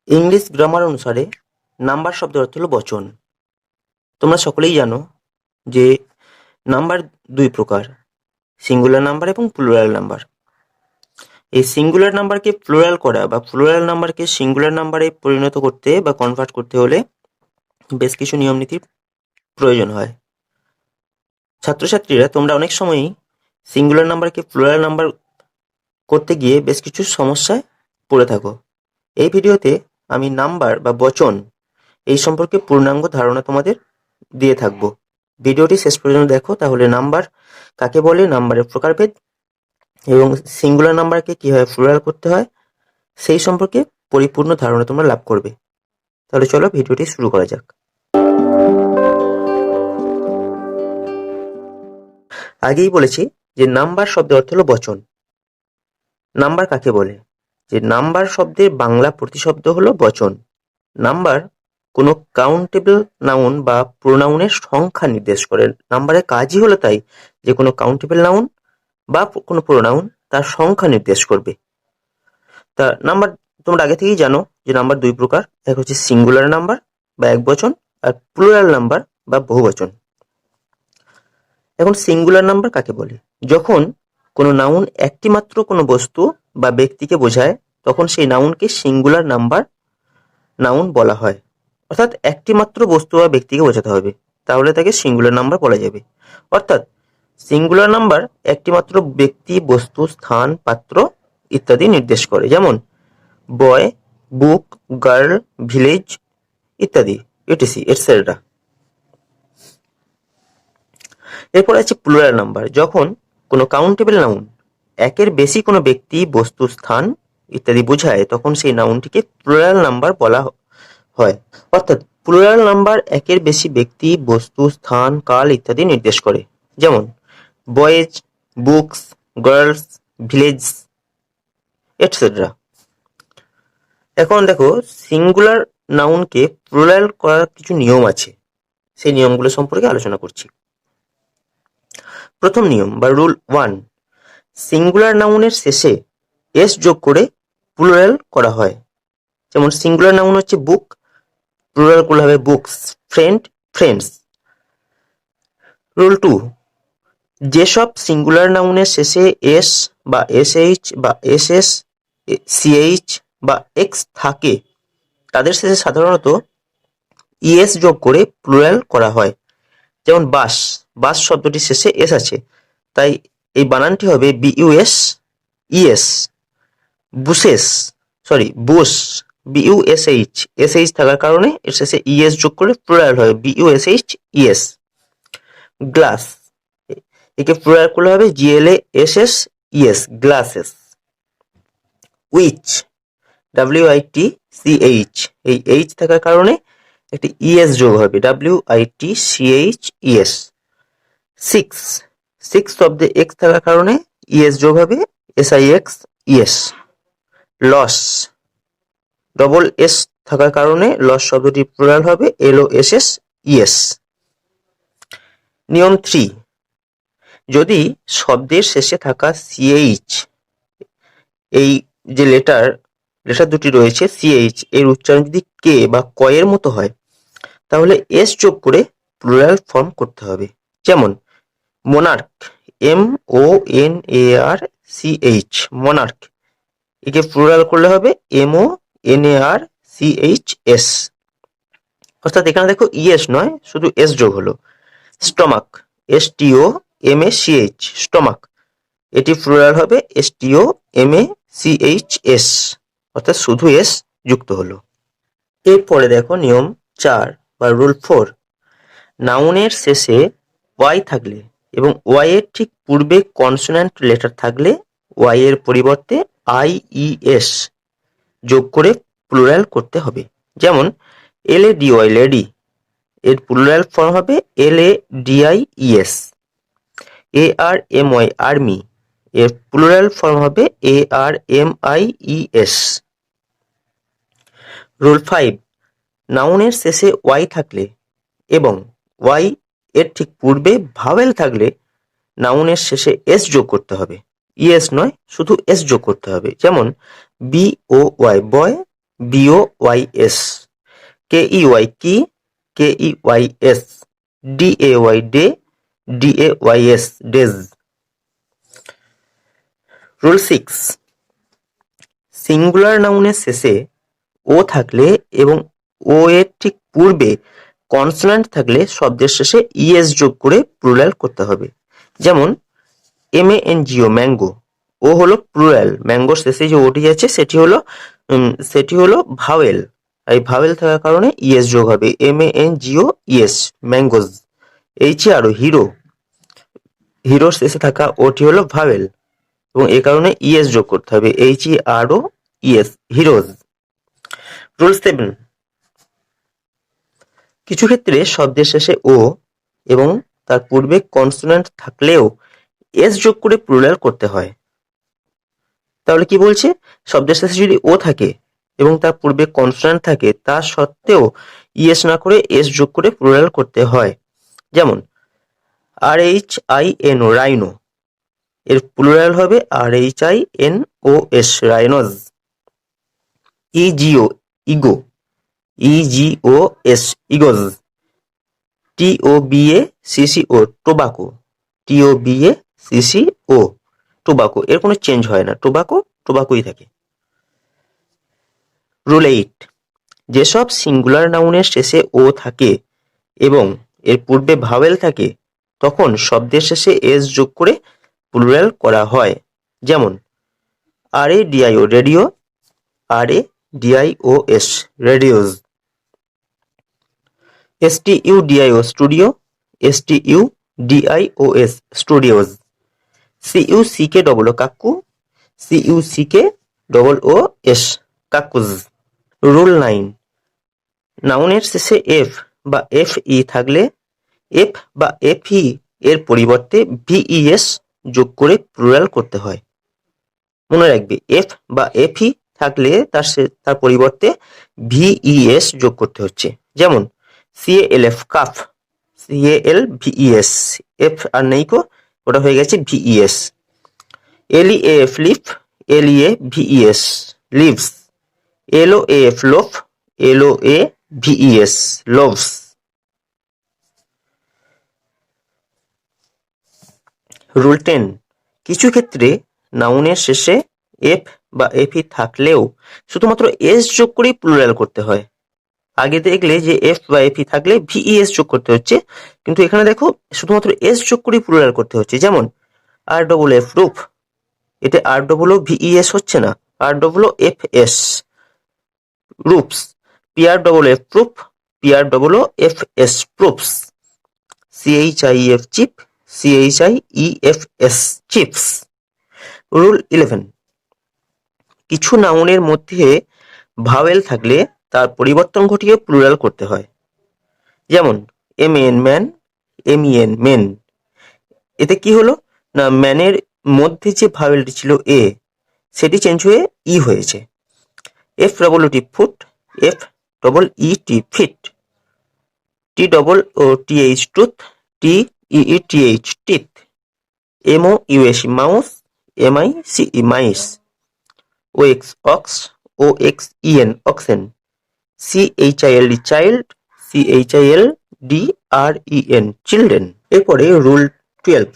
English grammar অনুসারে number শব্দের অর্থ হলো বচন। তোমরা সকলেই জানো যে নাম্বার দুই প্রকার, সিঙ্গুলার নাম্বার এবং প্লুরাল নাম্বার। এই সিঙ্গুলার নাম্বারকে প্লুরাল করা বা প্লুরাল নাম্বারকে সিঙ্গুলার নাম্বারে পরিণত করতে বা কনভার্ট করতে হলে বেশ কিছু নিয়ম নীতির প্রয়োজন হয়। ছাত্রছাত্রীরা তোমরা অনেক সময়ই সিঙ্গুলার নাম্বারকে প্লুরাল নাম্বার করতে গিয়ে বেশ কিছু সমস্যায় পড়ে থাকো। এই ভিডিওতে আমি নাম্বার বা বচন এই সম্পর্কে পূর্ণাঙ্গ ধারণা তোমাদের দিয়ে থাকবো। ভিডিওটি শেষ পর্যন্ত দেখো, তাহলে নাম্বার কাকে বলে, নাম্বারের প্রকারভেদ এবং সিঙ্গুলার নাম্বারকে কিভাবে প্লুরাল করতে হয় সেই সম্পর্কে পরিপূর্ণ ধারণা তোমরা লাভ করবে। তাহলে চলো ভিডিওটি শুরু করা যাক। আগেই বলেছি যে নাম্বার শব্দের অর্থ হলো বচন। নাম্বার কাকে বলে? যে নাম্বার শব্দের বাংলা প্রতিশব্দ হলো বচন। নাম্বার কোনো কাউন্টেবল নাউন বা প্রোনাউনের সংখ্যা নির্দেশ করে। নাম্বারের কাজই হলো তাই যে কোনো কাউন্টেবল নাউন বা কোনো প্রোনাউন তার সংখ্যা নির্দেশ করবে। তা নাম্বার তোমরা আগে থেকেই জানো যে নাম্বার দুই প্রকার, এক হচ্ছে সিঙ্গুলার নাম্বার বা এক বচন, আর প্লুরাল নাম্বার বা বহুবচন। এখন সিঙ্গুলার নাম্বার কাকে বলে? যখন কোনো নাউন একটি মাত্র কোনো বস্তু বা ব্যক্তিকে বোঝায় তখন সেই নাউনকে সিঙ্গুলার নাম্বার নাউন বলা হয়। অর্থাৎ একটি মাত্র বস্তু বা ব্যক্তিকে বোঝাতে হবে, তাহলে তাকে সিঙ্গুলার নাম্বার বলা যাবে। অর্থাৎ সিঙ্গুলার নাম্বার একটি মাত্র ব্যক্তি, বস্তু, স্থান, পাত্র ইত্যাদি নির্দেশ করে, যেমন বয়, বুক, গার্ল, ভিলেজ ইত্যাদি, ইটিসি এটসেট্রা। এরপর আছে প্লুরাল নাম্বার। যখন কোনো কাউন্টেবল নাউন একের বেশি কোনো ব্যক্তি, বস্তু, স্থান ইত্যাদি বোঝায় তখন সেই নাউনটিকে প্লুরাল নাম্বার বলা হয়। অর্থাৎ প্লুরাল নাম্বার একের বেশি ব্যক্তি, বস্তু, স্থান, কাল ইত্যাদি নির্দেশ করে, যেমন boys, books, girls, village etcetera. এখন দেখো সিঙ্গুলার নাউনকে প্লুরাল করার কিছু নিয়ম আছে, সেই নিয়মগুলো সম্পর্কে আলোচনা করছি। প্রথম নিয়ম বা রুল 1, সিঙ্গুলার নাউনের শেষে এস যোগ করে প্লুরাল করা হয়। যেমন সিঙ্গুলার নাউন হচ্ছে বুক, প্লুরাল করলে হবে বুকস, ফ্রেন্ড, ফ্রেন্ডস। রুল 2, যেসব সিঙ্গুলার নাউনের শেষে এস বা এসএইচ বা এসএস, সিএইচ বা এক্স থাকে তাদের শেষে সাধারণত ইএস যোগ করে প্লুরাল করা হয়। যেমন বাস, বাস শব্দটির শেষে এস আছে, তাই এই বানানটি হবে BUS ES. Bushes, Bush, বিইউএসএইচ, SH থাকার কারণে এর শেষে ইএস যোগ করে প্লুরাল হয় বিইউএসএইচ ইএস। গ্লাস, একে প্লুরাল করলে হবে জিএলএএসএস ইএস, গ্লাসেস। উইচ, WITCH, এই এইচ থাকার কারণে একটি ইএস যোগ হবে WITCHES। সিক্স, সিক্স শব্দে এক্স থাকার কারণে ইএস যোগ হবে SIXES। লস, ডবল এস থাকার কারণে লস শব্দটি প্লুরাল হবে LOSSES। নিয়ম 3, যদি শব্দের শেষে থাকা CH, এই যে লেটার দুটি রয়েছে CH, এর উচ্চারণ যদি কে বা কয়ের মতো হয় তাহলে এস যোগ করে প্লুরাল ফর্ম করতে হবে। যেমন মোনার্ক, MONARCH, মোনার্ক, একে প্লুরাল করলে হবে MONARCHS। অর্থাৎ এখানে দেখো ইএস নয়, শুধু এস যোগ হলো। স্টমাক, STOMACH, স্টমাক, এটি প্লুরাল হবে STOMACHS, অর্থাৎ শুধু এস যুক্ত হলো। এরপরে দেখো নিয়ম 4 বা রুল 4, নাউনের শেষে ওয়াই থাকলে এবং ওয়াই এর ঠিক পূর্বে কনসোন্যান্ট লেটার থাকলে ওয়াই এর পরিবর্তে IES যোগ করে প্লুরাল করতে হবে। যেমন LADY, লেডি, এর প্লুরাল ফর্ম হবে LADIES। ARMY, আর্মি, এর প্লুরাল ফর্ম হবে ARMIES। রুল 5, নাউনের শেষে ওয়াই থাকলে এবং ওয়াই এর ঠিক পূর্বে ভাওয়েল থাকলে নাউনের শেষে এস যোগ করতে হবে, ইএস নয়, শুধু এস যোগ করতে হবে। যেমন BOY, বয়, BOYS, KEY কি, KEYS, DAY day, DAYS days. Rule 6, singular নাউনের শেষে ও থাকলে এবং ও এর ঠিক পূর্বে কনসোনান্ট থাকলে শব্দের শেষে ইএস যোগ করে প্লুরাল করতে হবে। যেমন MANGO ম্যাঙ্গো, ও হলো প্লুরাল, ম্যাঙ্গোর শেষে যে ওটি আছে সেটি হলো ভাওয়েল, এই ভাওয়েল থাকার কারণে ইএস যোগ হবে, MANGO ES mangoes. HERO hero, হিরোর শেষে থাকা ওটি হলো ভাওয়েল এবং এ কারণে ইএস যোগ করতে হবে, HERO ইএস হিরোজ। রুল 7, কিছু ক্ষেত্রে শব্দের শেষে ও এবং তার পূর্বে কনসোনান্ট থাকলেও এস যোগ করে প্লুরাল করতে হয়। তাহলে কি বলছে, শব্দের শেষে যদি ও থাকে এবং তার পূর্বে কনসোনান্ট থাকে তা সত্ত্বেও ইএস না করে এস যোগ করে প্লুরাল করতে হয়। যেমন RHINO রাইনো, এর প্লুরাল হবে RHINOS রাইনোজ। EGO ego, EGOS ইগোজ। TOBACCO tobacco, TOBACCO tobacco, এর কোনো চেঞ্জ হয় না, টোবাকো টোবাকোই থাকে। রুল 8, যেসব সিঙ্গুলার নাউনের শেষে ও থাকে এবং এর পূর্বে ভাওয়েল থাকে তখন শব্দের শেষে এস যোগ করে প্লুরাল করা হয়। যেমন RADIO radio, RADIOS radios. STUDIO studio, STUDIOS studios. CUCKOO cuckoo, CUCKOOS cuckoos. Rule 9, নাউনের শেষে এফ বা FE থাকলে এফ বা FE এর পরিবর্তে VES যোগ করে প্লুরাল করতে হয়। মনে রাখবে, এফ বা FE থাকলে তার পরিবর্তে VES যোগ করতে হচ্ছে। যেমন CALF কাফ, CALVES, এফ আর নেইকো, ওটা হয়ে গেছে VES। LEAF leaf, LEAVES leaves. LOAF loaf, LOAVES loaves. Rule 10, কিছু ক্ষেত্রে নাউনের শেষে এফ বা FE থাকলেও শুধুমাত্র এস যোগ করেই প্লুরাল করতে হয়। আগে দেখলে যে এফ বা FE থাকলে VES যোগ করতে হচ্ছে, কিন্তু এখানে দেখো শুধুমাত্র এস যোগ করেই প্লুরাল করতে হচ্ছে। যেমন RFF রুফ, এতে RVES হচ্ছে না, RFS roofs. PRFF proof, PRFS proofs. CHIEF chief, CHIEFS chiefs. Rule 11, কিছু নাউনের মধ্যে ভাওয়েল থাকলে তার পরিবর্তন ঘটিয়ে প্লুরাল করতে হয়। যেমন MAN ম্যান, MEN মেন। এতে কি হলো না, ম্যানের মধ্যে যে ভাওয়েলটি ছিল এ, সেটি চেঞ্জ হয়ে ই হয়েছে। FET foot, FEET feet. TOOTH tooth, TEETH teeth. MOUS mouse, MICE mice. OX ox, OXEN oxen. CHILD child, CHILDREN children. এরপরে রুল 12,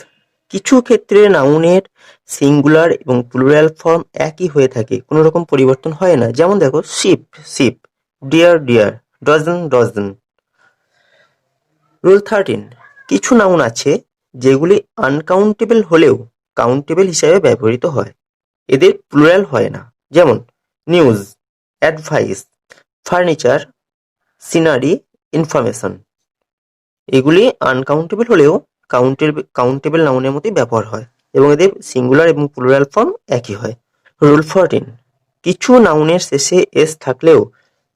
কিছু ক্ষেত্রে নাউনের সিঙ্গুলার এবং প্লুরাল ফর্ম একই হয়ে থাকে, কোনো রকম পরিবর্তন হয় না। যেমন দেখো sheep sheep, deer deer, dozen dozen. Rule 13, কিছু নাউন আছে যেগুলি আনকাউন্টেবল হলেও কাউন্টেবল হিসাবে ব্যবহৃত হয়, এদের প্লুরাল হয় না। যেমন news, advice, furniture, scenery, information. এগুলি আনকাউন্টেবল হলেও কাউন্টেবল নাউনের মতোই ব্যবহার হয় এবং এদের সিঙ্গুলার এবং প্লুরাল ফর্ম একই হয়। রুল 14, কিছু নাউনের শেষে এস থাকলেও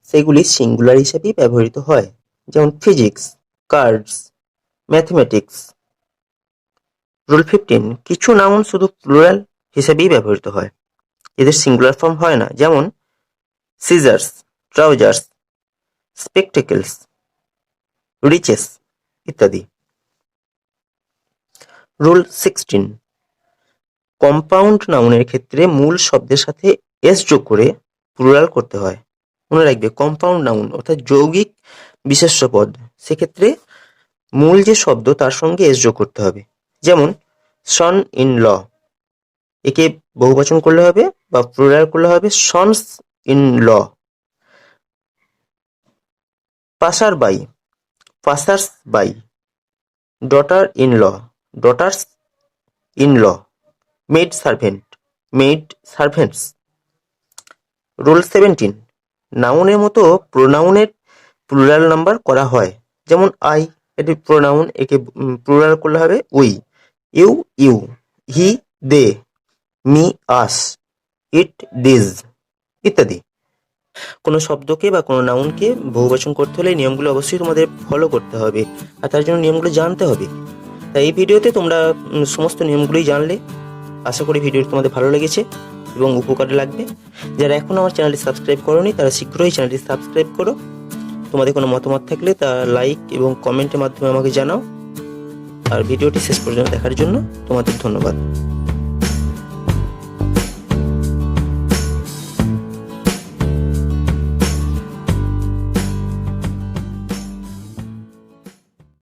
সেগুলি সিঙ্গুলার হিসেবেই ব্যবহৃত হয়। যেমন ফিজিক্স, কার্ডস, ম্যাথমেটিক্স। রুল 15, কিছু নাউন শুধু প্লুরাল হিসেবেই ব্যবহৃত হয়, এদের সিঙ্গুলার ফর্ম হয় না। যেমন সিজার্স, ট্রাউজার্স, স্পেকটেকলস, রিচেস ইত্যাদি। রুল 16, কম্পাউন্ড নাউনের ক্ষেত্রে মূল শব্দের সাথে এস যোগ করে প্লুরাল করতে হয়। মনে রাখবে কম্পাউন্ড নাউন অর্থাৎ যৌগিক বিশেষ্য পদ, সেক্ষেত্রে মূল যে শব্দ তার সঙ্গে এস যোগ করতে হবে। যেমন সন ইন ল, একে বহুবচন করলে হবে বা প্লুরাল করলে হবে sons in law. Passer by, passers by. Daughter in law, daughters in law. Maid servant, maid servants. Rule 17, নাউনের মতো প্রোনাউনের প্লুরাল নাম্বার করা হয়। যেমন আই, এটি প্রোনাউন, একে প্লুরাল করলে হবে we. You you, he they, me us, it these ইত্যাদি। কোনো শব্দকে বা কোনো নাউনকে বহুবচন করতে হলে নিয়মগুলো অবশ্যই তোমাদের ফলো করতে হবে, আর তার জন্য নিয়মগুলো জানতে হবে। তাই এই ভিডিওতে তোমরা সমস্ত নিয়মগুলোই জানলে। আশা করি ভিডিওটি তোমাদের ভালো লেগেছে এবং উপকারে লাগবে। যারা এখনও আমার চ্যানেলটি সাবস্ক্রাইব করোনি তারা শীঘ্রই চ্যানেলটি সাবস্ক্রাইব করো। তোমাদের কোনো মতামত থাকলে তা লাইক এবং কমেন্টের মাধ্যমে আমাকে জানাও। আর ভিডিওটি শেষ পর্যন্ত দেখার জন্য তোমাদের ধন্যবাদ।